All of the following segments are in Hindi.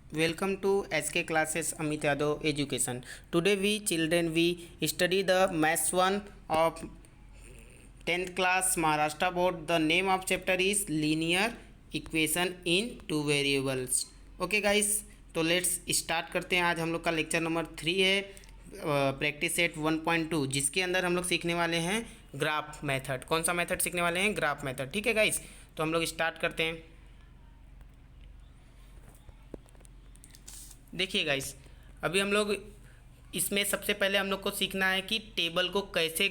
Welcome to SK classes Amit Yadav Education. Today we study the Maths 1 of 10th class Maharashtra board. The name of chapter is linear equation in two variables. Okay guys, तो लेट्स स्टार्ट करते हैं। आज हम लोग का लेक्चर नंबर 3 है, प्रैक्टिस सेट 1.2, जिसके अंदर हम लोग सीखने वाले हैं ग्राफ मेथड। कौन सा मेथड सीखने वाले हैं? Graph method. ठीक है गाइस, तो हम लोग स्टार्ट करते हैं। देखिए गाइस, अभी हम लोग इसमें सबसे पहले हम लोग को सीखना है कि टेबल को कैसे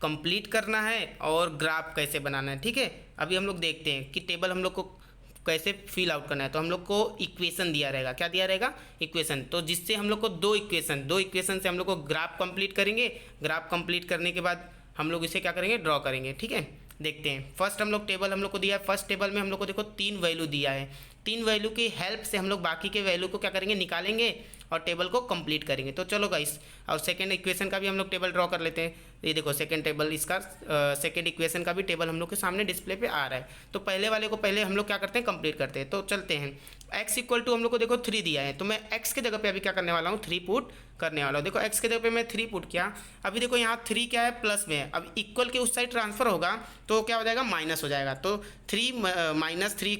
कंप्लीट करना है और ग्राफ कैसे बनाना है। ठीक है, अभी हम लोग देखते हैं कि टेबल हम लोग को कैसे फिल आउट करना है। तो हम लोग को इक्वेशन दिया रहेगा। क्या दिया रहेगा? इक्वेशन। तो जिससे हम लोग को दो इक्वेशन से हम लोग को ग्राफ कंप्लीट करेंगे। ग्राफ कंप्लीट करने के बाद हम लोग इसे क्या करेंगे? ड्रॉ करेंगे। ठीक है, देखते हैं। फर्स्ट हम लोग टेबल हम लोग को दिया है। फर्स्ट टेबल में हम लोग को देखो 3 वैल्यू दिया है। 3 वैल्यू की हेल्प से हम लोग बाकी के वैल्यू को क्या करेंगे? निकालेंगे और टेबल को कंप्लीट करेंगे। तो चलो गाइस, और सेकंड इक्वेशन का भी हम लोग टेबल ड्रॉ कर लेते हैं। ये देखो सेकंड टेबल, इसका सेकंड इक्वेशन का भी टेबल हम लोग के सामने डिस्प्ले पे आ रहा है। तो पहले वाले को पहले हम लोग क्या करते हैं? कंप्लीट करते हैं। तो चलते हैं। x इक्वल टू हम लोग को देखो 3 दिया है, तो मैं x के जगह पे अभी क्या करने वाला हूँ? 3 पुट करने वाला हूँ। देखो x के जगह पे मैं 3 पुट किया। अभी देखो यहाँ 3 क्या है? प्लस में है। अब इक्वल के उस साइड ट्रांसफर होगा तो क्या हो जाएगा? माइनस हो जाएगा। तो 3 माइनस 3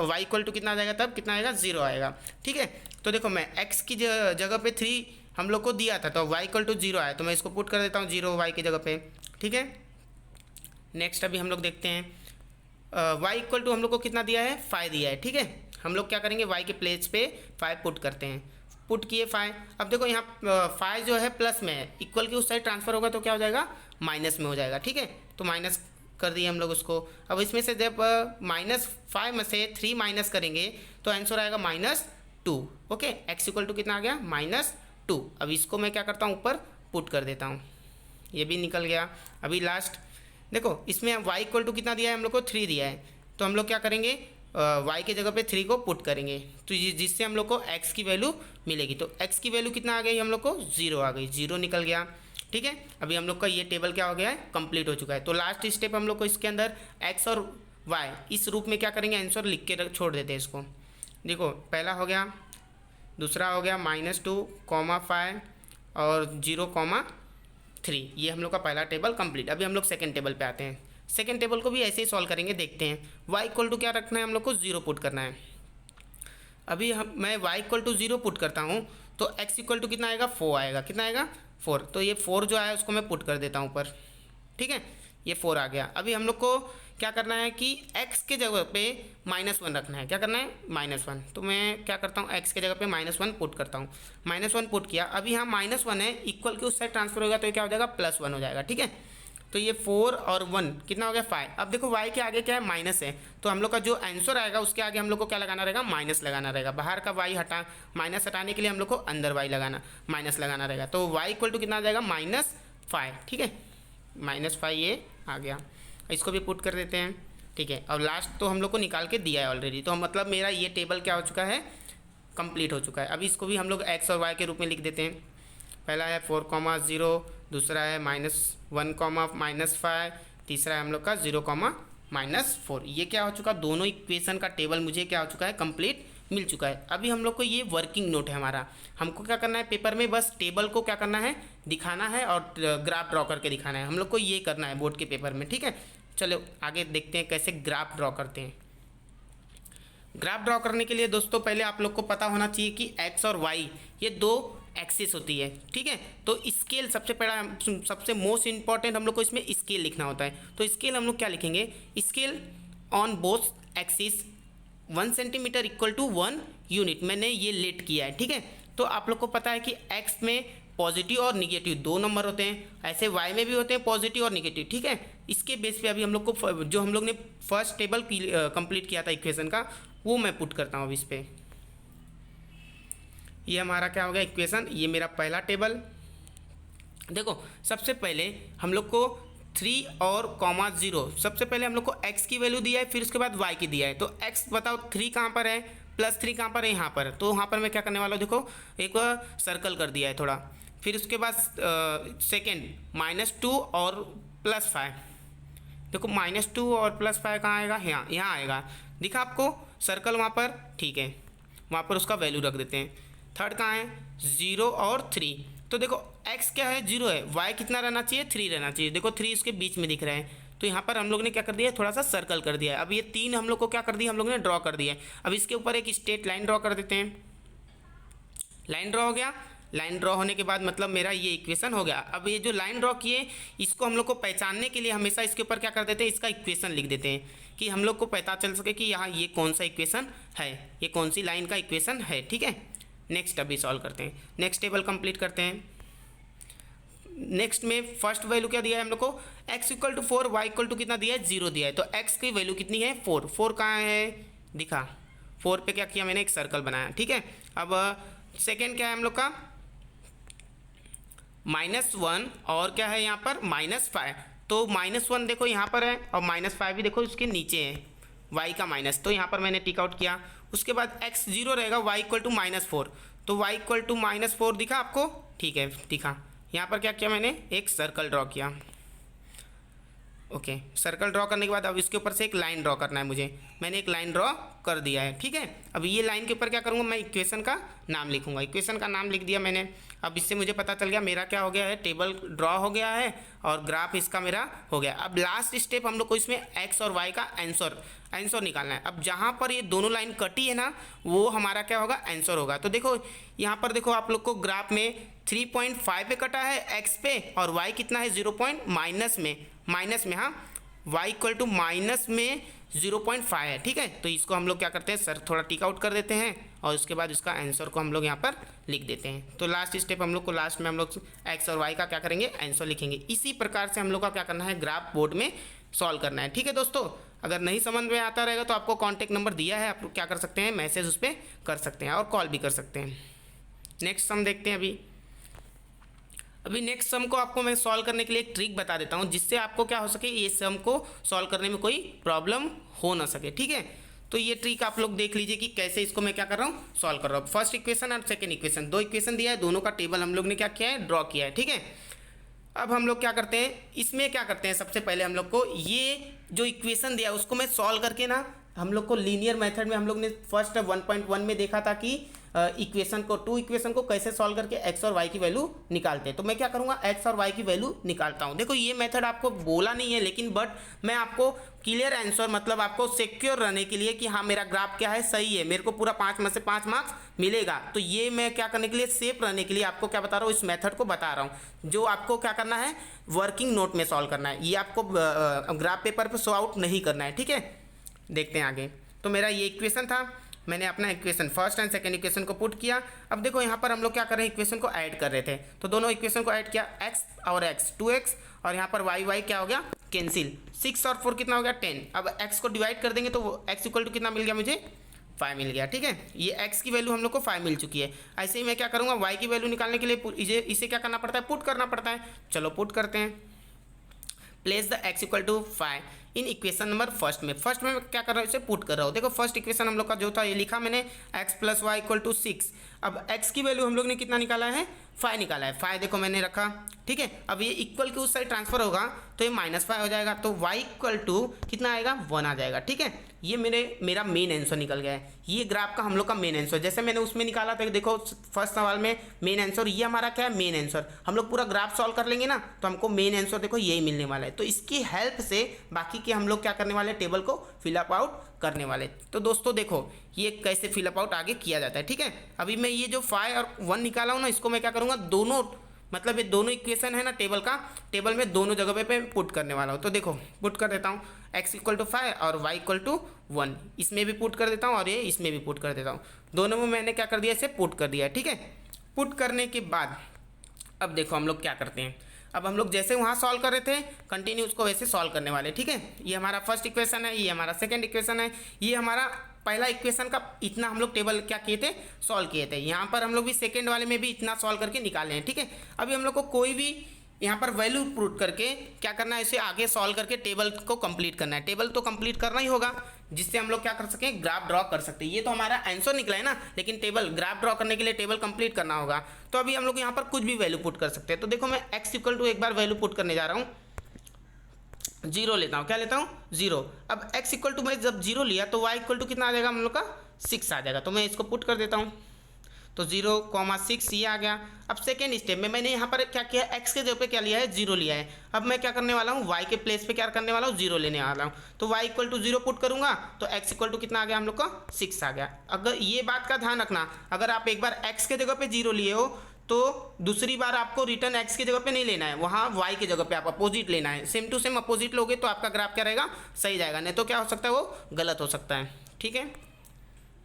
y इक्वल टू कितना आ जाएगा? तब कितना आएगा? 0 आएगा। ठीक है, तो देखो मैं x की जगह पे 3 हम लोग को दिया था, तो y इक्वल टू 0 आया, तो मैं इसको पुट कर देता हूँ 0 y की जगह पे। ठीक है, नेक्स्ट अभी हम लोग देखते हैं। y इक्वल टू हम लोग को कितना दिया है? 5 दिया है। ठीक है, हम लोग क्या करेंगे? y के प्लेस पे 5 पुट करते हैं। पुट किए 5। अब देखो यहाँ 5 जो है प्लस में है, इक्वल के उस साइड ट्रांसफर होगा तो क्या हो जाएगा? माइनस में हो जाएगा। ठीक है, तो माइनस कर दिए हम लोग उसको। अब इसमें से जब -5 में से 3 माइनस करेंगे तो आंसर आएगा -2। ओके, x इक्वल टू कितना आ गया? -2। अब इसको मैं क्या करता हूँ? ऊपर पुट कर देता हूँ, ये भी निकल गया। अभी लास्ट देखो, इसमें y इक्वल टू कितना दिया है? हम लोग को 3 दिया है, तो हम लोग क्या करेंगे? y के जगह पे 3 को पुट करेंगे, तो जिससे हम लोग को x की वैल्यू मिलेगी। तो x की वैल्यू कितना आ गई? हम लोग को 0 आ गई, 0 निकल गया। ठीक है, अभी हम लोग का ये टेबल क्या हो गया है? कंप्लीट हो चुका है। तो लास्ट स्टेप हम लोग को इसके अंदर x और y इस रूप में क्या करेंगे? आंसर लिख के छोड़ देते हैं इसको। देखो पहला हो गया, दूसरा हो गया -2, 5 और 0, 3। ये हम लोग का पहला टेबल कंप्लीट। अभी हम लोग सेकंड टेबल पे आते हैं। सेकंड टेबल को भी ऐसे ही सॉल्व करेंगे, देखते हैं। y इक्वल टू क्या रखना है? हम लोग को 0 पुट करना है। अभी मैं y इक्वल टू 0 पुट करता हूँ तो x इक्वल टू कितना आएगा? 4 आएगा। कितना आएगा? 4। तो ये 4 जो आया उसको मैं पुट कर देता हूँ ऊपर। ठीक है, ये 4 आ गया। अभी हम लोग को क्या करना है कि x के जगह पे -1 रखना है। क्या करना है? -1। तो मैं क्या करता हूँ? x के जगह पे -1 पुट करता हूँ। -1 पुट किया। अभी यहाँ -1 है, इक्वल के उस साइड ट्रांसफर होगा तो ये क्या हो जाएगा? +1 हो जाएगा। ठीक है, तो ये 4 और 1 कितना हो गया? 5। अब देखो y के आगे क्या है? माइनस है, तो हम लोग का जो आंसर आएगा उसके आगे हम लोग को क्या लगाना रहेगा? माइनस लगाना रहेगा। बाहर का y हटा, माइनस हटाने के लिए हम लोग को अंदर y लगाना, माइनस लगाना रहेगा। तो y इक्वल टू कितना आ जाएगा? -5। ठीक है, -5 ये आ गया। इसको भी पुट कर देते हैं। ठीक है, और लास्ट तो हम लोग को निकाल के दिया है ऑलरेडी, तो मतलब मेरा ये टेबल क्या हो चुका है? कंप्लीट हो चुका है। अभी इसको भी हम लोग x और y के रूप में लिख देते हैं। पहला है 4, 0, दूसरा है -1, -5, तीसरा है हम लोग का 0, -4। ये क्या हो चुका? दोनों इक्वेशन का टेबल मुझे क्या हो चुका है? कंप्लीट मिल चुका है। अभी हम लोग को ये वर्किंग नोट है हमारा। हमको क्या करना है? पेपर में बस टेबल को क्या करना है? दिखाना है और ग्राफ ड्रॉ करके दिखाना है। हम लोग को ये करना है बोर्ड के पेपर में। ठीक है, चलो आगे देखते हैं कैसे ग्राफ ड्रॉ करते हैं। ग्राफ ड्रॉ करने के लिए दोस्तों पहले आप लोग को पता होना चाहिए कि x और y ये दो एक्सिस होती है। ठीक है, तो स्केल सबसे पहला, सबसे मोस्ट इंपॉर्टेंट हम लोग को इसमें स्केल लिखना होता है। तो स्केल हम लोग क्या लिखेंगे? Scale on both axis 1 centimetre equal to 1 unit. मैंने ये लेट किया है। ठीक है, तो आप लोग को पता है कि x में पॉजिटिव और निगेटिव 2 नंबर होते हैं, ऐसे y में भी होते हैं पॉजिटिव और निगेटिव। ठीक है, इसके बेस पे अभी हम लोग को जो हम लोग ने फर्स्ट टेबल कंप्लीट किया था इक्वेशन का, वो मैं पुट करता हूँ अभी इस पर। ये हमारा क्या हो गया? इक्वेशन। ये मेरा पहला टेबल। देखो सबसे पहले हम लोग को 3 और 0, सबसे पहले हम लोग को x की वैल्यू दिया है, फिर उसके बाद y की दिया है। तो x बताओ 3 कहाँ पर है? +3 कहाँ पर है? यहाँ पर। तो वहाँ पर मैं क्या करने वाला हूँ? देखो एक सर्कल कर दिया है थोड़ा। फिर उसके बाद सेकेंड -2 और +5। देखो -2 और +5 कहाँ आएगा? यहाँ आएगा। दिखा आपको सर्कल वहाँ पर? ठीक है, वहाँ पर उसका वैल्यू रख देते हैं। थर्ड कहाँ है, 0 और 3। तो देखो x क्या है, 0 है, y कितना रहना चाहिए, 3 रहना चाहिए। देखो 3 इसके बीच में दिख रहा है, तो यहाँ पर हम लोग ने क्या कर दिया है, थोड़ा सा सर्कल कर दिया है। अब ये 3 हम लोग को क्या कर दिया, हम लोग ने ड्रॉ कर दिया है। अब इसके ऊपर एक स्ट्रेट लाइन ड्रॉ कर देते हैं। लाइन ड्रॉ हो गया। लाइन ड्रॉ होने के बाद मतलब मेरा ये इक्वेशन हो गया। अब ये जो लाइन ड्रॉ किए इसको हम लोग को पहचानने के लिए हमेशा इसके ऊपर क्या कर देते हैं, इसका इक्वेशन लिख देते हैं कि हम लोग को पता चल सके कि यहाँ ये कौन सा इक्वेशन है, ये कौन सी लाइन का इक्वेशन है। ठीक है, नेक्स्ट अभी सॉल्व करते हैं। नेक्स्ट टेबल कंप्लीट करते हैं। नेक्स्ट में फर्स्ट वैल्यू क्या दिया है हम लोग को, x equal to 4, y equal to कितना दिया है, 0 दिया है। तो x की वैल्यू कितनी है, 4। 4 कहाँ है, दिखा, 4 पे क्या किया मैंने, एक सर्कल बनाया। ठीक है, अब सेकेंड क्या है हम लोग का, -1 और क्या है यहाँ पर -5। तो -1 देखो यहाँ पर है और -5 भी देखो इसके नीचे है, y का माइनस, तो यहाँ पर मैंने टिक आउट किया। उसके बाद x 0 रहेगा, y इक्वल टू -4, तो y इक्वल टू -4 दिखा आपको, ठीक है दिखा। यहाँ पर क्या किया मैंने, एक सर्कल ड्रॉ किया। ओके, सर्कल ड्रॉ करने के बाद अब इसके ऊपर से एक लाइन ड्रॉ करना है मुझे, मैंने एक लाइन ड्रॉ कर दिया है। ठीक है, अब ये लाइन के ऊपर क्या करूँगा, मैं इक्वेशन का नाम लिखूँगा। इक्वेशन का नाम लिख दिया मैंने। अब इससे मुझे पता चल गया मेरा क्या हो गया है, टेबल ड्रॉ हो गया है और ग्राफ इसका मेरा हो गया। अब लास्ट स्टेप हम लोग को इसमें x और y का आंसर निकालना है। अब जहाँ पर ये दोनों लाइन कटी है ना, वो हमारा क्या होगा, आंसर होगा। तो देखो यहाँ पर देखो आप लोग को ग्राफ में 3.5 पे कटा है x पे, और y कितना है, 0 माइनस में हाँ, y इक्वल टू माइनस में 0.5 है। ठीक है, तो इसको हम लोग क्या करते हैं, सर थोड़ा टिक आउट कर देते हैं और उसके बाद इसका आंसर को हम लोग यहाँ पर लिख देते हैं। तो लास्ट स्टेप हम लोग को, लास्ट में हम लोग x और y का क्या करेंगे, आंसर लिखेंगे। इसी प्रकार से हम लोग का क्या करना है, ग्राफ बोर्ड में सॉल्व करना है। ठीक है दोस्तों, अगर नहीं समझ में आता रहेगा तो आपको कॉन्टैक्ट नंबर दिया है, आप लोग क्या कर सकते हैं, मैसेज उस पर कर सकते हैं और कॉल भी कर सकते हैं। नेक्स्ट सम देखते हैं। अभी नेक्स्ट सम को आपको मैं सॉल्व करने के लिए एक ट्रिक बता देता हूँ, जिससे आपको क्या हो सके, ये सम को सॉल्व करने में कोई प्रॉब्लम हो ना सके। ठीक है, तो ये ट्रिक आप लोग देख लीजिए कि कैसे इसको मैं क्या कर रहा हूँ, सॉल्व कर रहा हूँ। फर्स्ट इक्वेशन और सेकंड इक्वेशन, दो इक्वेशन दिया है, दोनों का टेबल हम लोग ने क्या किया है, ड्रॉ किया है। ठीक है, अब हम लोग क्या करते हैं, इसमें क्या करते हैं, सबसे पहले हम लोग को ये जो इक्वेशन दिया उसको मैं सॉल्व करके ना, हम लोग को लीनियर मेथड में हम लोग ने फर्स्ट 1.1 में देखा था कि इक्वेशन को, 2 इक्वेशन को कैसे सॉल्व करके x और y की वैल्यू निकालते हैं। तो मैं क्या करूँगा, x और y की वैल्यू निकालता हूँ। देखो ये मेथड आपको बोला नहीं है, लेकिन बट मैं आपको क्लियर आंसर, मतलब आपको सिक्योर रहने के लिए कि हाँ मेरा ग्राफ क्या है, सही है, मेरे को पूरा 5 में से 5 मार्क्स मिलेगा। तो ये मैं क्या करने के लिए, सेफ रहने के लिए आपको क्या बता रहा हूँ, इस मेथड को बता रहा हूँ, जो आपको क्या करना है, वर्किंग नोट में सॉल्व करना है। ये आपको ग्राफ पेपर पर शो आउट नहीं करना है। ठीक है, देखते हैं आगे। तो मेरा ये इक्वेशन था, मैंने अपना equation first and second equation को पुट किया। अब देखो यहाँ पर हम लोग क्या कर रहे हैं, इक्वेशन को ऐड कर रहे थे, तो दोनों इक्वेशन को ऐड किया, x और x 2x, और यहाँ पर y क्या हो गया, कैंसिल। 6 और 4 कितना हो गया, 10। अब x को डिवाइड कर देंगे तो x इक्वल टू कितना मिल गया मुझे, 5 मिल गया। ठीक है, ये x की वैल्यू हम लोग को 5 मिल चुकी है। ऐसे ही मैं क्या करूँगा, y की वैल्यू निकालने के लिए इसे क्या करना पड़ता है, पुट करना पड़ता है। चलो पुट करते हैं। Place the x equal to 5 in equation number first में मैं क्या कर रहा हूँ, इसे पुट कर रहा हूँ। देखो फर्स्ट इक्वेशन हम लोग का जो था, ये लिखा मैंने x plus y equal to 6। अब x की वैल्यू हम लोग ने कितना निकाला है, 5 निकाला है। 5 देखो मैंने रखा। ठीक है, अब ये इक्वल के उस साइड ट्रांसफर होगा तो ये -5 हो जाएगा, तो y इक्वल टू कितना आएगा, 1 आ जाएगा। ठीक है, ये मेरा मेन आंसर निकल गया है। ये ग्राफ का हम लोग का मेन आंसर, जैसे मैंने उसमें निकाला था, देखो फर्स्ट सवाल में मेन आंसर, ये हमारा क्या है, मेन आंसर। हम लोग पूरा ग्राफ सॉल्व कर लेंगे ना, तो हमको मेन आंसर देखो यही मिलने वाला है। तो इसकी हेल्प से बाकी के हम लोग क्या करने वाले, टेबल को फिलअप आउट करने वाले। तो दोस्तों देखो ये कैसे फिलअप आउट आगे किया जाता है। ठीक है, अभी मैं ये जो 5 और 1 निकाला हूँ ना, इसको मैं क्या करूँगा, दोनों मतलब ये दोनों इक्वेशन है ना टेबल में दोनों जगह पे पुट करने वाला हूँ। तो देखो पुट कर देता हूँ, x इक्वल टू 5 और y इक्वल टू 1, इसमें भी पुट कर देता हूँ और ये इसमें भी पुट कर देता हूँ। दोनों में मैंने क्या कर दिया, इसे पुट कर दिया है। ठीक है, पुट करने के बाद अब देखो हम लोग क्या करते हैं, अब हम लोग जैसे वहाँ सॉल्व कर रहे थे कंटिन्यू उसको वैसे सॉल्व करने वाले। ठीक है, ये हमारा फर्स्ट इक्वेशन है, ये हमारा सेकंड इक्वेशन है, ये हमारा पहला इक्वेशन का इतना हम लोग टेबल क्या किए थे, सॉल्व किए थे। यहाँ पर हम लोग भी सेकंड वाले में भी इतना सॉल्व करके निकाले हैं। ठीक है, अभी हम लोग को कोई भी यहाँ पर वैल्यू पुट करके क्या करना है, इसे आगे सॉल्व करके टेबल को कंप्लीट करना है। टेबल तो कंप्लीट करना ही होगा, जिससे हम लोग क्या कर सकें, ग्राफ ड्रॉ कर सकते हैं। ये तो हमारा आंसर निकला है ना, लेकिन टेबल ग्राफ ड्रॉ करने के लिए टेबल कंप्लीट करना होगा। तो अभी हम लोग यहाँ पर कुछ भी वैल्यू पुट कर सकते हैं। तो देखो मैं x इक्वल टू एक बार वैल्यू पुट करने जा रहा हूँ, 0 लेता हूँ। क्या लेता हूँ, 0। अब x इक्वल टू मैं जब 0 लिया तो y इक्वल टू कितना आ जाएगा हम लोग का, 6 आ जाएगा। तो मैं इसको पुट कर देता हूँ, तो 0,6 ये आ गया। अब सेकेंड स्टेप में मैंने यहाँ पर क्या किया, x के जगह पे क्या लिया है, 0 लिया है। अब मैं क्या करने वाला हूँ, y के प्लेस पे क्या करने वाला हूँ, 0 लेने वाला हूँ। तो y इक्वल टू 0 पुट करूँगा तो x इक्वल टू कितना आ गया हम लोग का, 6 आ गया। अगर ये बात का ध्यान रखना, अगर आप एक बार x के जगह पे 0 लिए हो तो दूसरी बार आपको रिटर्न x की जगह पे नहीं लेना है, वहाँ y की जगह पे आप अपोजिट लेना है। सेम टू सेम अपोजिट लोगे तो आपका ग्राफ क्या रहेगा, सही जाएगा, नहीं तो क्या हो सकता है, वो गलत हो सकता है। ठीक है,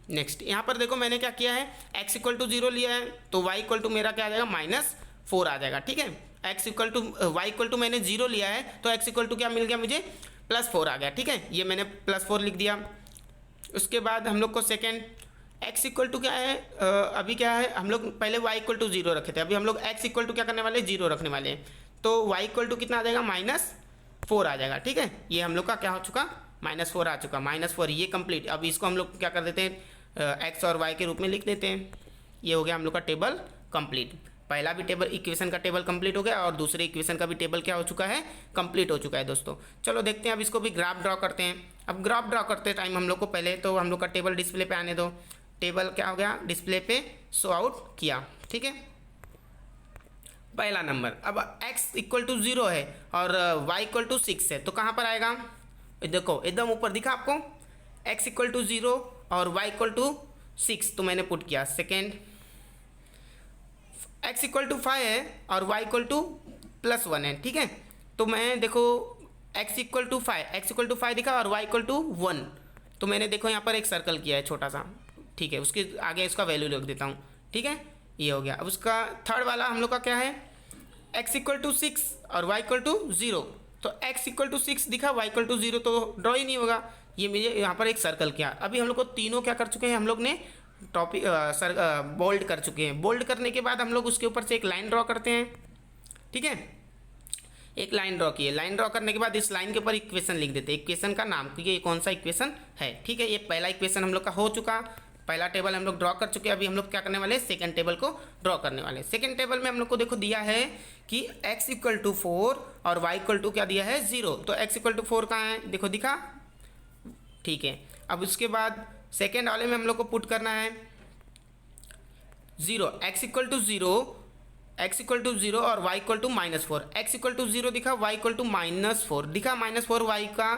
नेक्स्ट यहाँ पर देखो मैंने क्या किया है, x इक्वल टू 0 लिया है तो y इक्वल टू मेरा क्या आ जाएगा, -4 आ जाएगा। ठीक है, x equal to y equal to मैंने 0 लिया है तो x इक्वल टू क्या मिल गया मुझे, +4 आ गया। ठीक है, ये मैंने +4 लिख दिया। उसके बाद हम लोग को सेकेंड x इक्वल टू क्या है, अभी क्या है, हम लोग पहले y इक्वल टू 0 रखे थे, अभी हम लोग x इक्वल टू क्या करने वाले, 0 रखने वाले हैं। तो y इक्वल टू कितना आ जाएगा, -4 आ जाएगा। ठीक है, ये हम लोग का क्या हो चुका, -4 आ चुका, -4 ये कंप्लीट। अब इसको हम लोग क्या कर देते हैं, x और y के रूप में लिख देते हैं। ये हो गया हम लोग का टेबल कंप्लीट। पहला भी टेबल इक्वेशन का टेबल कंप्लीट हो गया और दूसरे इक्वेशन का भी टेबल क्या हो चुका है, कंप्लीट हो चुका है दोस्तों। चलो देखते हैं अब इसको भी ग्राफ ड्रॉ करते हैं। अब ग्राफ ड्रॉ करते टाइम हम लोग को पहले तो हम लोग का टेबल डिस्प्ले पे आने दो। टेबल क्या हो गया, डिस्प्ले पे शो आउट किया। ठीक है, पहला नंबर, अब x इक्वल टू 0 है और y इक्वल टू 6 है तो कहाँ पर आएगा, देखो एकदम ऊपर दिखा आपको, x इक्वल टू 0 और y इक्वल टू 6 तो मैंने पुट किया। सेकेंड x इक्वल टू 5 है और y इक्वल टू +1 है। ठीक है, तो मैं देखो x इक्वल टू 5 दिखा और y इक्वल टू 1, तो मैंने देखो यहाँ पर एक सर्कल किया है छोटा सा। ठीक है, उसके आगे इसका वैल्यू लिख देता हूँ। ठीक है, ये हो गया। अब उसका थर्ड वाला हम लोग का क्या है, x इक्वल टू 6 और y इक्वल टू 0, तो x इक्वल टू 6 दिखा, y इक्वल टू 0 तो ड्रॉ ही नहीं होगा। ये मुझे यहाँ पर एक सर्कल किया। अभी हम लोग को तीनों क्या कर चुके हैं, हम लोग ने टॉपिक बोल्ड कर चुके हैं। बोल्ड करने के बाद हम लोग उसके ऊपर से एक लाइन ड्रॉ करते हैं। ठीक है, एक लाइन ड्रॉ किए, लाइन ड्रॉ करने के बाद इस लाइन के ऊपर इक्वेशन लिख देते हैं, इक्वेशन का नाम, क्योंकि ये कौन सा इक्वेशन है। ठीक है, ये पहला इक्वेशन हम लोग का हो चुका, पहला टेबल हम लोग ड्रॉ कर चुके हैं। अभी हम लोग क्या करने वाले हैं, सेकंड टेबल को ड्रॉ करने वाले हैं। सेकंड टेबल में हम लोग को देखो दिया है कि x इक्वल टू 4 और y इक्वल टू क्या दिया है, 0, तो x इक्वल टू 4 कहाँ है, देखो दिखा। ठीक है, अब उसके बाद सेकेंड वाले में हम लोग को पुट करना है 0, x इक्वल टू 0 और y equal to -4। x equal to 0 दिखा, y इक्वल टू -4 दिखा, -4 y का।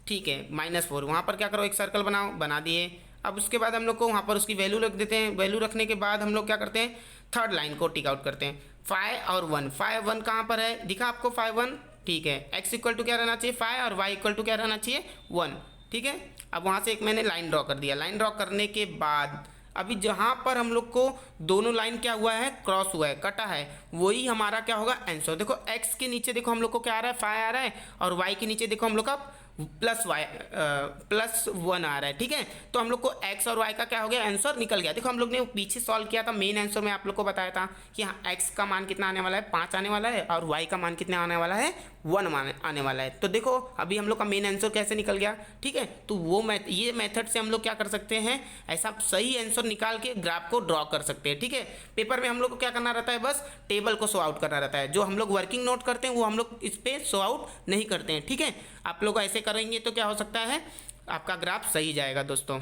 ठीक है, -4 वहाँ पर क्या करो, एक सर्कल बनाओ, बना दिए। अब उसके बाद हम लोग को वहाँ पर उसकी वैल्यू रख देते हैं। वैल्यू रखने के बाद हम लोग क्या करते हैं, थर्ड लाइन को टिक आउट करते हैं। 5 और 1, 5 1 कहाँ पर है, दिखा आपको 5 1। ठीक है, x इक्वल टू क्या रहना चाहिए 5 और y इक्वल टू क्या रहना चाहिए 1। ठीक है, अब वहाँ से एक मैंने लाइन ड्रॉ कर दिया। लाइन ड्रॉ करने के बाद अभी जहाँ पर हम लोग को दोनों लाइन क्या हुआ है, क्रॉस हुआ है, कटा है, वही हमारा क्या होगा, आंसर। देखो x के नीचे देखो हम लोग को क्या आ रहा है, 5 आ रहा है और y के नीचे देखो हम लोग का +1 आ रहा है। ठीक है, तो हम लोग को x और y का क्या हो गया, आंसर निकल गया। देखो हम लोग ने पीछे सॉल्व किया था, मेन आंसर में आप लोग को बताया था कि हाँ x का मान कितना आने वाला है, 5 आने वाला है और y का मान कितना आने वाला है, 1 आने वाला है। तो देखो अभी हम लोग का मेन आंसर कैसे निकल गया। ठीक है, तो वो ये मेथड से हम लोग क्या कर सकते हैं, ऐसा सही आंसर निकाल के ग्राफ को ड्रॉ कर सकते हैं। ठीक है, पेपर में हम लोग को क्या करना रहता है, बस टेबल को शो आउट करना रहता है। जो हम लोग वर्किंग नोट करते हैं वो हम लोग इस पर शो आउट नहीं करते हैं। ठीक है, आप लोग ऐसे करेंगे तो क्या हो सकता है, आपका ग्राफ सही जाएगा दोस्तों।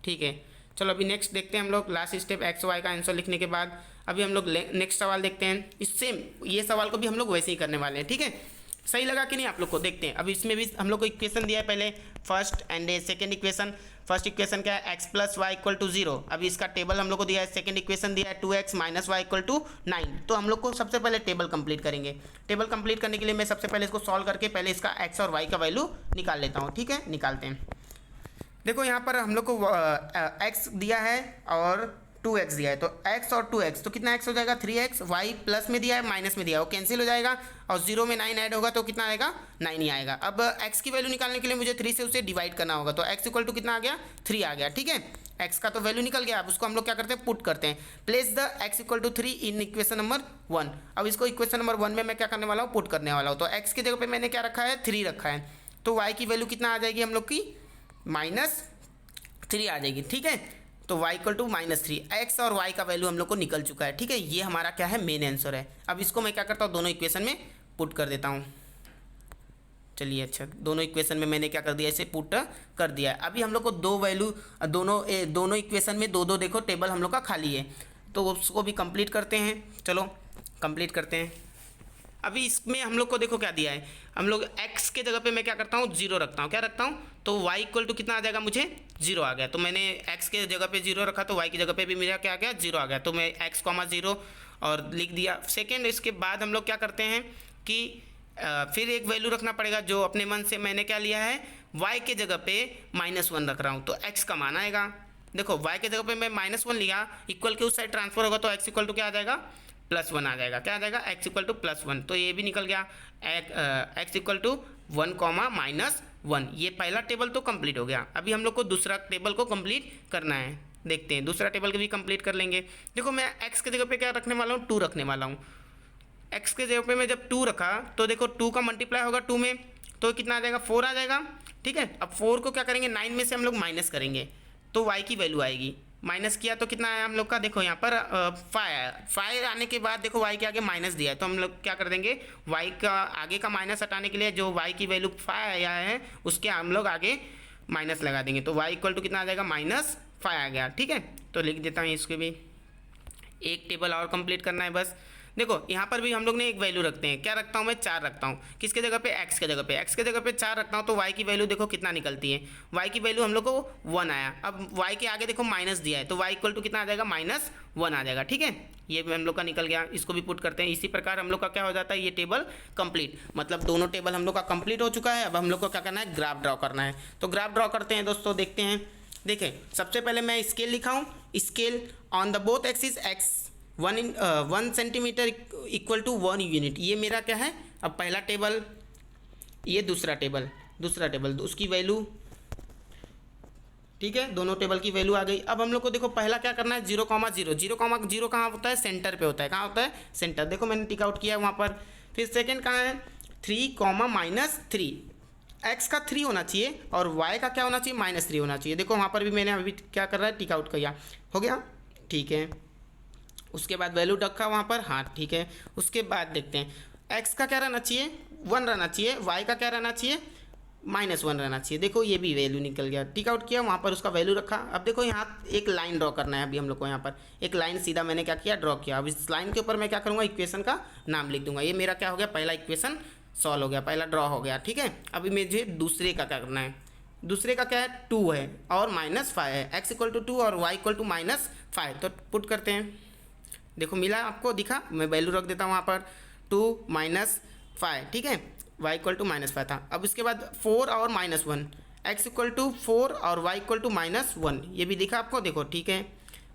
ठीक है, चलो अभी नेक्स्ट देखते हैं हम लोग। लास्ट स्टेप एक्स वाई का आंसर लिखने के बाद अभी हम लोग नेक्स्ट सवाल देखते हैं। इससे ये सवाल को भी हम लोग वैसे ही करने वाले हैं। ठीक है, सही लगा कि नहीं आप लोग को, देखते हैं। अब इसमें भी हम लोग को इक्वेशन दिया है, पहले first and second equation. First equation क्या है, x plus y equal to 0। अभी इसका टेबल हम लोग को दिया है। सेकेंड इक्वेशन दिया है 2x minus Y equal to 9। तो हम लोग को सबसे पहले टेबल कंप्लीट करेंगे। टेबल कंप्लीट करने के लिए मैं सबसे पहले इसको सॉल्व करके पहले इसका x और y का वैल्यू निकाल लेता हूँ। ठीक है, निकालते हैं। देखो यहाँ पर हम लोग को x दिया है और 2x दिया है, तो x और 2x तो कितना x हो जाएगा 3x। y प्लस में दिया है माइनस में दिया है, वो कैंसिल हो जाएगा और 0 में 9 ऐड होगा तो कितना आएगा 9 ही आएगा। अब x की वैल्यू निकालने के लिए मुझे 3 से उसे डिवाइड करना होगा, तो x इक्वल टू कितना आ गया 3 आ गया। ठीक है, x का तो वैल्यू निकल गया। अब उसको हम लोग क्या करते हैं, पुट करते हैं। Place the x equal to 3 in equation number 1। अब इसको इक्वेशन नंबर 1 में मैं क्या करने वाला हूँ, पुट करने वाला हूँ। तो x की जगह पर मैंने क्या रखा है 3 रखा है, तो y की वैल्यू कितना आ जाएगी हम लोग की -3 आ जाएगी। ठीक है, तो y इक्वल टू -3, x और y का वैल्यू हम लोग को निकल चुका है। ठीक है, ये हमारा क्या है मेन आंसर है। अब इसको मैं क्या करता हूँ, दोनों इक्वेशन में पुट कर देता हूँ। चलिए अच्छा, दोनों इक्वेशन में मैंने क्या कर दिया, इसे पुट कर दिया है। अभी हम लोग को दो वैल्यू, दोनों इक्वेशन में दो दो देखो टेबल हम लोग का खाली है, तो उसको भी कंप्लीट करते हैं। चलो कंप्लीट करते हैं। अभी इसमें हम लोग को देखो क्या दिया है, हम लोग x के जगह पे मैं क्या करता हूँ, जीरो रखता हूँ। क्या रखता हूँ, तो y इक्वल टू कितना आ जाएगा, मुझे जीरो आ गया। तो मैंने x के जगह पे जीरो रखा तो y की जगह पे भी मेरा क्या आ गया, जीरो आ गया। तो मैं x कॉमा जीरो और लिख दिया। सेकेंड, इसके बाद हम लोग क्या करते हैं कि फिर एक वैल्यू रखना पड़ेगा जो अपने मन से मैंने क्या लिया है, y के जगह पे -1 रख रहा हूँ, तो x का मान आएगा। देखो y के जगह पे मैं -1 लिया, इक्वल के उस साइड ट्रांसफर होगा तो x इक्वल टू क्या आ जाएगा, +1 आ जाएगा। क्या आ जाएगा, x इक्वल टू +1, तो ये भी निकल गया। x इक्वल टू 1 कॉमा -1, ये पहला टेबल तो कंप्लीट हो गया। अभी हम लोग को दूसरा टेबल को कंप्लीट करना है। देखते हैं दूसरा टेबल को भी कंप्लीट कर लेंगे। देखो मैं x के जगह पे क्या रखने वाला हूँ, 2 रखने वाला हूँ। x के जगह पे मैं जब 2 रखा तो देखो 2 का मल्टीप्लाई होगा 2 में, तो कितना आ जाएगा, 4 आ जाएगा। ठीक है, अब 4 को क्या करेंगे, 9 में से हम लोग माइनस करेंगे तो y की वैल्यू आएगी। माइनस किया तो कितना आया हम लोग का, देखो यहाँ पर 5 आया। 5 आने के बाद देखो y के आगे माइनस दिया है, तो हम लोग क्या कर देंगे, y का आगे का माइनस हटाने के लिए जो y की वैल्यू 5 आया है उसके हम लोग आगे माइनस लगा देंगे, तो y इक्वल टू कितना आ जाएगा, -5 आ गया। ठीक है, तो लिख देता हूँ इसके भी। एक टेबल और कंप्लीट करना है बस। देखो यहाँ पर भी हम लोग ने एक वैल्यू रखते हैं। क्या रखता हूँ मैं, 4 रखता हूँ। किसके जगह पे, x के जगह पे। x के जगह पे 4 रखता हूँ तो y की वैल्यू देखो कितना निकलती है, y की वैल्यू हम लोग को 1 आया। अब y के आगे देखो माइनस दिया है तो y इक्वल टू कितना आ जाएगा, -1 आ जाएगा। ठीक है, ये भी हम लोग का निकल गया। इसको भी पुट करते हैं। इसी प्रकार हम लोग का क्या हो जाता है, ये टेबल कंप्लीट। मतलब दोनों टेबल हम लोग का कंप्लीट हो चुका है। अब हम लोग को क्या करना है, ग्राफ ड्रॉ करना है। तो ग्राफ ड्रॉ करते हैं दोस्तों, देखते हैं। देखें सबसे पहले मैं स्केल लिखा हूँ। Scale on the both axis x 1 centimetre equal to 1 unit, ये मेरा क्या है। अब पहला टेबल, ये दूसरा टेबल उसकी वैल्यू। ठीक है, दोनों टेबल की वैल्यू आ गई। अब हम लोग को देखो पहला क्या करना है, 0,0 0,0 कहाँ होता है, सेंटर पे होता है। कहाँ होता है, सेंटर। देखो मैंने टिक आउट किया है वहाँ पर। फिर सेकेंड कहाँ है, 3,-3, x का 3 होना चाहिए और y का क्या होना चाहिए, -3 होना चाहिए। देखो वहाँ पर भी मैंने अभी क्या कर रहा है, टिक आउट किया, हो गया। ठीक है, उसके बाद वैल्यू रखा वहाँ पर, हाँ ठीक है। उसके बाद देखते हैं x का क्या रहना चाहिए, 1 रहना चाहिए। y का क्या रहना चाहिए, -1 रहना चाहिए। देखो ये भी वैल्यू निकल गया, टिक आउट किया वहाँ पर, उसका वैल्यू रखा। अब देखो यहाँ एक लाइन ड्रॉ करना है। अभी हम लोग को यहाँ पर एक लाइन सीधा मैंने क्या किया, ड्रॉ किया। अब इस लाइन के ऊपर मैं क्या करूँगा, इक्वेशन का नाम लिख दूंगा। ये मेरा क्या हो गया, पहला इक्वेशन सॉल्व हो गया, पहला ड्रॉ हो गया। ठीक है, अभी मुझे दूसरे का क्या करना है। दूसरे का क्या है, 2 है और -5 है। x इक्वल टू 2 और y इक्वल टू -5, तो पुट करते हैं। देखो मिला, आपको दिखा। मैं वैल्यू रख देता हूँ वहाँ पर 2 - 5। ठीक है, y इक्वल टू -5 था। अब इसके बाद 4 और -1, x इक्वल टू 4 और y इक्वल टू -1, ये भी दिखा आपको। देखो ठीक है,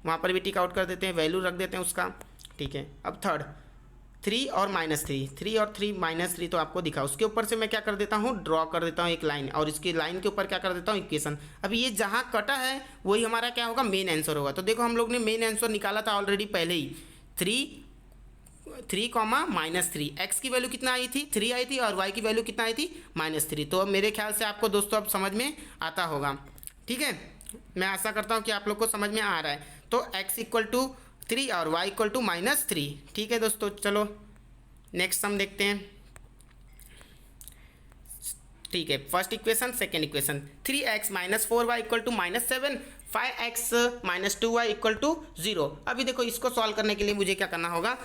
वहाँ पर भी टिक आउट कर देते हैं, वैल्यू रख देते हैं उसका। ठीक है, अब थर्ड 3 और -3, 3 और 3 -3 तो आपको दिखा। उसके ऊपर से मैं क्या कर देता हूँ, ड्रॉ कर देता हूँ एक लाइन, और इसकी लाइन के ऊपर क्या कर देता हूँ, इक्वेशन। अभी ये जहाँ कटा है वही हमारा क्या होगा, मेन आंसर होगा। तो देखो हम लोग ने मेन आंसर निकाला था ऑलरेडी पहले ही, 3, -3, x की वैल्यू कितना आई थी, 3 आई थी, और y की वैल्यू कितना आई थी, -3। तो मेरे ख्याल से आपको दोस्तों अब समझ में आता होगा। ठीक है, मैं आशा करता हूँ कि आप लोग को समझ में आ रहा है। तो x इक्वल टू 3 और y इक्वल टू -3। ठीक है दोस्तों, चलो नेक्स्ट सम देखते हैं। ठीक है, first equation, second equation, 3x - 4y equal to -7, 5x - 2y equal to 0। अभी देखो इसको सॉल्व करने के लिए मुझे क्या करना होगा,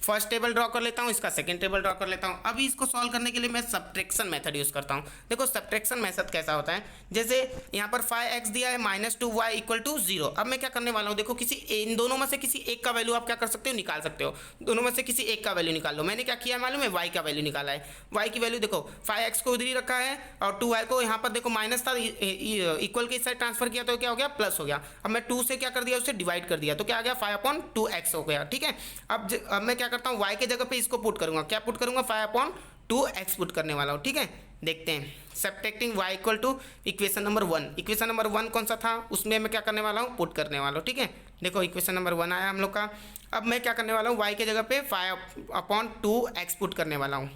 फर्स्ट टेबल ड्रॉ कर लेता हूँ, इसका सेकंड टेबल ड्रॉ कर लेता हूँ। अभी इसको सॉल्व करने के लिए मैं सब्ट्रैक्शन मेथड यूज़ करता हूँ। देखो सब्ट्रैक्शन मेथड कैसा होता है, जैसे यहाँ पर 5x दिया है, -2y इक्वल टू 0। अब मैं क्या करने वाला हूँ, देखो इन दोनों में से किसी एक का वैल्यू आप क्या कर सकते हो, निकाल सकते हो। दोनों में से किसी एक का वैल्यू निकाल लो। मैंने क्या किया मालूम है, y का वैल्यू निकाला है। y की वैल्यू देखो, 5x को उधर ही रखा है और 2y को यहाँ पर देखो माइनस था, इक्वल के इस साइड ट्रांसफर किया तो क्या हो गया, प्लस हो गया। अब मैं 2 से क्या कर दिया, उसे डिवाइड कर दिया, तो क्या आ गया, 5/2x हो गया। ठीक है, अब मैं क्या करता हूँ, y के जगह पे इसको पुट करूंगा। क्या पुट करूंगा, 5/2x पुट करने वाला हूँ। ठीक है, देखते हैं। Subtracting y equal to equation number 1। Equation number 1 कौन सा था, उसमें मैं क्या करने वाला हूँ, पुट करने वाला हूँ। ठीक है, देखो इक्वेशन नंबर 1 आया हम लोग का। अब मैं क्या करने वाला हूँ, y के जगह पे 5/2x पुट करने वाला हूँ।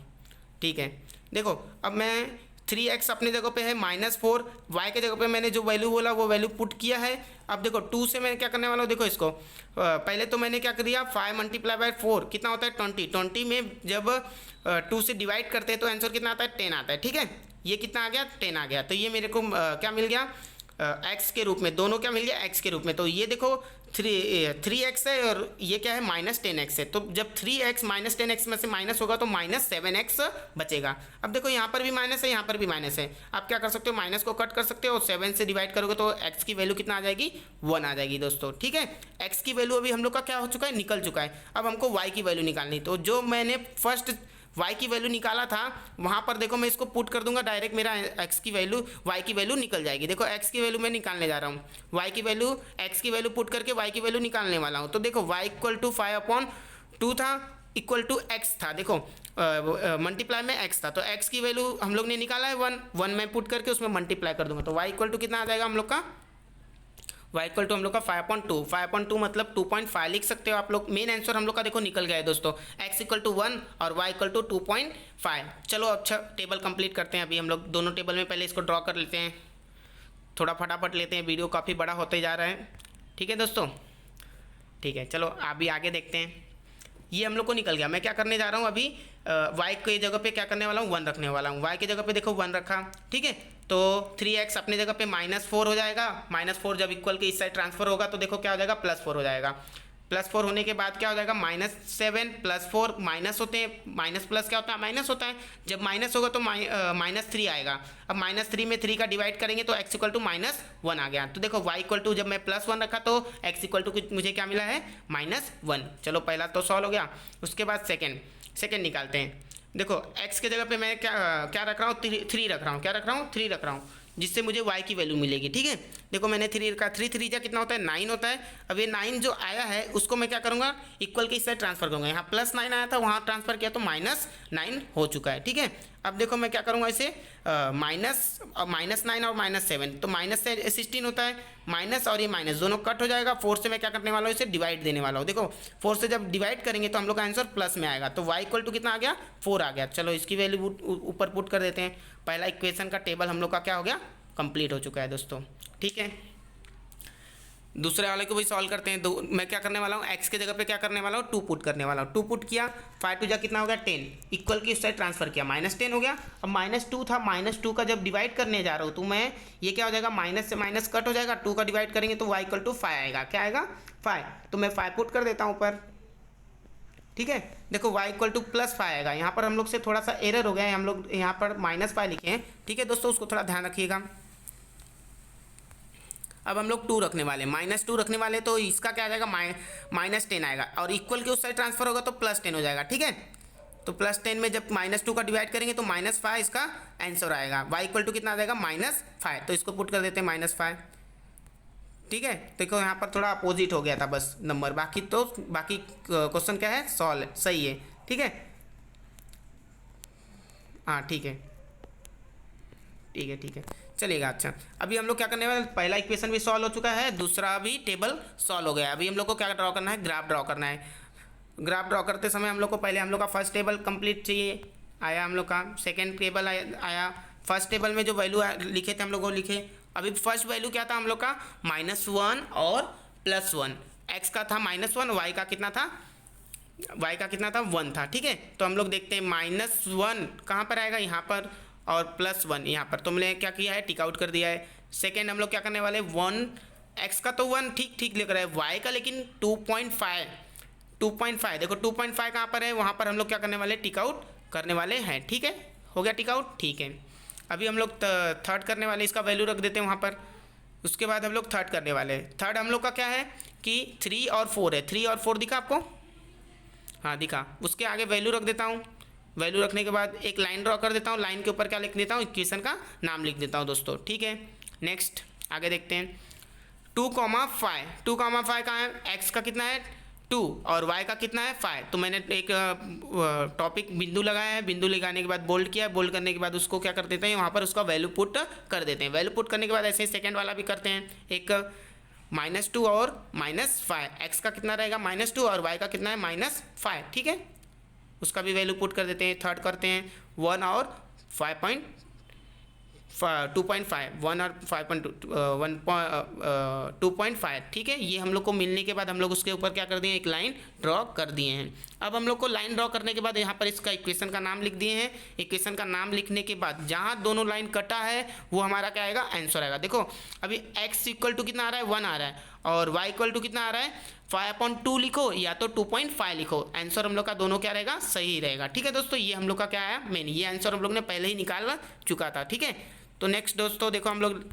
ठीक है, देखो अब मैं 3x अपनी जगह पे है -4, y के जगह पे मैंने जो वैल्यू बोला वो वैल्यू पुट किया है। अब देखो 2 से मैं क्या करने वाला हूँ, देखो इसको पहले तो मैंने क्या कर दिया, 5 × 4 कितना होता है 20, 20 में जब 2 से डिवाइड करते हैं तो आंसर कितना आता है 10 आता है, ठीक है। ये कितना आ गया 10 आ गया, तो ये मेरे को क्या मिल गया x के रूप में, दोनों क्या मिल गया x के रूप में। तो ये देखो 3x है और ये क्या है -10x है। तो जब 3x -10x में से माइनस होगा तो -7x बचेगा। अब देखो यहाँ पर भी माइनस है, यहाँ पर भी माइनस है। आप क्या कर सकते हो, माइनस को कट कर सकते हो और 7 से डिवाइड करोगे तो x की वैल्यू कितना आ जाएगी 1 आ जाएगी दोस्तों, ठीक है। x की वैल्यू अभी हम लोग का क्या हो चुका है, निकल चुका है। अब हमको y की वैल्यू निकालनी, तो जो मैंने फर्स्ट y की वैल्यू निकाला था वहाँ पर देखो मैं इसको पुट कर दूंगा डायरेक्ट, मेरा x की वैल्यू y की वैल्यू निकल जाएगी। देखो x की वैल्यू मैं निकालने जा रहा हूँ, y की वैल्यू x की वैल्यू पुट करके y की वैल्यू निकालने वाला हूँ। तो देखो y = 5/2 था, इक्वल टू x था, देखो मल्टीप्लाई में x था, तो x की वैल्यू हम लोग ने निकाला है 1 में पुट करके उसमें मल्टीप्लाई कर दूंगा। तो y = कितना आ जाएगा हम लोग का, y = हम लोग का 5.2 मतलब 2.5 लिख सकते हो आप लोग। मेन आंसर हम लोग का देखो निकल गया है दोस्तों, x = 1 और y = 2.5। चलो अच्छा टेबल कंप्लीट करते हैं। अभी हम लोग दोनों टेबल में पहले इसको ड्रॉ कर लेते हैं, थोड़ा फटाफट लेते हैं, वीडियो काफ़ी बड़ा होते जा रहा है, ठीक है दोस्तों। ठीक है, चलो अभी आगे देखते हैं। ये हम लोग को निकल गया। मैं क्या करने जा रहा हूँ अभी, y के जगह पे क्या करने वाला हूँ 1 रखने वाला हूँ। y के जगह पे देखो 1 रखा, ठीक है। तो 3x अपने जगह पे -4 हो जाएगा, -4 जब इक्वल के इस साइड ट्रांसफर होगा तो देखो क्या हो जाएगा +4 हो जाएगा। +4 होने के बाद क्या हो जाएगा -7 +4 माइनस होते हैं, माइनस प्लस क्या होता है माइनस होता है, जब माइनस होगा तो -3 आएगा। अब -3 में 3 का डिवाइड करेंगे तो x = -1 आ गया। तो देखो y = जब मैं +1 रखा तो x = मुझे क्या मिला है -1। चलो पहला तो सॉल्व हो गया। उसके बाद सेकेंड निकालते हैं। देखो x के जगह पे मैं क्या रख रहा हूँ 3 रख रहा हूँ, क्या रख रहा हूँ 3 रख रहा हूँ, जिससे मुझे y की वैल्यू मिलेगी, ठीक है। देखो मैंने 3 रखा, 3 3 जा कितना होता है 9 होता है। अब ये 9 जो आया है उसको मैं क्या करूँगा इक्वल के इस साइड ट्रांसफर करूँगा, यहाँ +9 आया था वहाँ ट्रांसफर किया तो -9 हो चुका है, ठीक है। अब देखो मैं क्या करूँगा इसे -9 और -7 तो माइनस से 16 होता है, माइनस और ये माइनस दोनों कट हो जाएगा। 4 से मैं क्या करने वाला हूँ इसे डिवाइड देने वाला हूँ। देखो 4 से जब डिवाइड करेंगे तो हम लोग का आंसर प्लस में आएगा, तो y = कितना आ गया 4 आ गया। चलो इसकी वैल्यू ऊपर पुट कर देते हैं। पहला इक्वेशन का टेबल हम लोग का क्या हो गया कंप्लीट हो चुका है दोस्तों, ठीक है। दूसरे वाले को भी सॉल्व करते हैं। मैं क्या करने वाला हूँ x के जगह पे क्या करने वाला हूँ 2 पुट करने वाला हूँ। 2 पुट किया 5 2 जा कितना हो गया 10, इक्वल की इस साइड ट्रांसफर किया -10 हो गया। अब -2 था, -2 का जब डिवाइड करने जा रहा हूँ तो मैं ये क्या हो जाएगा माइनस से माइनस कट हो जाएगा, 2 का डिवाइड करेंगे तो y = 5 आएगा। क्या आएगा 5, तो मैं 5 पुट कर देता हूँ ऊपर, ठीक है। देखो y = +5 आएगा। यहाँ पर हम लोग से थोड़ा सा एरर हो गया है, हम लोग यहाँ पर -5 लिखे हैं, ठीक है दोस्तों, उसको थोड़ा ध्यान रखिएगा। अब हम लोग 2 रखने वाले, -2 रखने वाले तो इसका क्या आ जाएगा -10 आएगा और इक्वल के उस साइड ट्रांसफर होगा तो +10 हो जाएगा, ठीक है। तो +10 में जब -2 का डिवाइड करेंगे तो -5 इसका आंसर आएगा। y = कितना आ जाएगा -5, तो इसको पुट कर देते हैं -5, ठीक है। देखो यहाँ पर थोड़ा अपोजिट हो गया था बस नंबर, बाकी क्वेश्चन क्या है सॉल्व सही है, ठीक है। हाँ ठीक है चलेगा। अच्छा अभी हम लोग क्या करने वाले, पहला इक्वेशन भी सॉल्व हो चुका है, दूसरा भी टेबल सॉल्व हो गया। अभी हम लोग को क्या ड्रॉ करना है, ग्राफ ड्रॉ करना है। ग्राफ ड्रॉ करते समय हम लोग को पहले हम लोग का फर्स्ट टेबल कंप्लीट चाहिए, आया हम लोग का सेकेंड टेबल आया। फर्स्ट टेबल में जो वैल्यू लिखे थे हम लोग वो लिखे। अभी फर्स्ट वैल्यू क्या था हम लोग का -1 और +1, x का था -1, y का कितना था 1 था, ठीक है। तो हम लोग देखते हैं -1 कहाँ पर आएगा यहाँ पर और +1 यहाँ पर, तो हमने क्या किया है टिक आउट कर दिया है। सेकेंड हम लोग क्या करने वाले 1, x का तो 1 ठीक लिख रहा है, y का लेकिन 2.5 देखो 2.5 कहाँ पर है, वहाँ पर हम लोग क्या करने वाले टिक आउट करने वाले हैं, ठीक है। हो गया टिक आउट, ठीक है। अभी हम लोग थर्ड करने वाले, इसका वैल्यू रख देते हैं वहाँ पर। उसके बाद हम लोग थर्ड करने वाले। थर्ड हम लोग का क्या है कि 3 और 4 है, 3 और 4 दिखा आपको, हाँ दिखा। उसके आगे वैल्यू रख देता हूँ, वैल्यू रखने के बाद एक लाइन ड्रॉ कर देता हूँ, लाइन के ऊपर क्या लिख देता हूँ इक्वेशन का नाम लिख देता हूँ दोस्तों, ठीक है। नेक्स्ट आगे देखते हैं 2,5 कहाँ है, x का कितना है 2 और y का कितना है 5। तो मैंने एक टॉपिक बिंदु लगाया है, बिंदु लगाने के बाद बोल्ड किया, बोल्ड करने के बाद उसको क्या कर देते हैं वहाँ पर उसका वैल्यू पुट कर देते हैं। वैल्यू पुट करने के बाद ऐसे ही सेकेंड वाला भी करते हैं, एक -2 और -5, x का कितना रहेगा -2 और y का कितना है -5, ठीक है। उसका भी वैल्यू पुट कर देते हैं। थर्ड करते हैं 1 और 5.2 2.5 1 और 2.5, ठीक है। ये हम लोग को मिलने के बाद हम लोग उसके ऊपर क्या कर दिए, एक लाइन ड्रॉ कर दिए हैं। अब हम लोग को लाइन ड्रॉ करने के बाद यहाँ पर इसका इक्वेशन का नाम लिख दिए हैं। इक्वेशन का नाम लिखने के बाद जहाँ दोनों लाइन कटा है वो हमारा क्या आएगा, आंसर आएगा। देखो अभी x इक्वल टू कितना आ रहा है, 1 आ रहा है, और y इक्वल टू कितना आ रहा है, 5/2 लिखो या तो 2.5 लिखो। आंसर हम लोग का दोनों क्या रहेगा, सही रहेगा। ठीक है दोस्तों, ये हम लोग का क्या आया, मेन ये आंसर हम लोग ने पहले ही निकाल चुका था। ठीक है, तो नेक्स्ट दोस्तों देखो हम लोग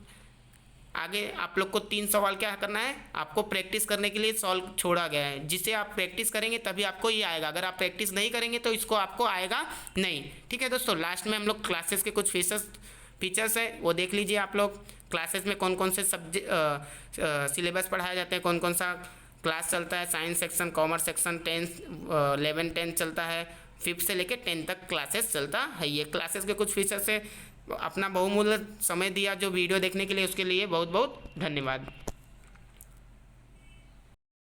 आगे आप लोग को 3 सवाल क्या करना है, आपको प्रैक्टिस करने के लिए सॉल्व छोड़ा गया है, जिसे आप प्रैक्टिस करेंगे तभी आपको ये आएगा। अगर आप प्रैक्टिस नहीं करेंगे तो इसको आपको आएगा नहीं। ठीक है दोस्तों, लास्ट में हम लोग क्लासेस के कुछ फीचर्स है वो देख लीजिए आप लोग। क्लासेस में कौन कौन से सब्जेक्ट सिलेबस पढ़ाया जाता है, कौन कौन सा क्लास चलता है, साइंस सेक्शन, कॉमर्स सेक्शन, 11 10 चलता है, 5th से लेकर 10 तक क्लासेस चलता है। ये क्लासेस के कुछ फीचर्स है। अपना बहुमूल्य समय दिया जो वीडियो देखने के लिए, उसके लिए बहुत बहुत धन्यवाद।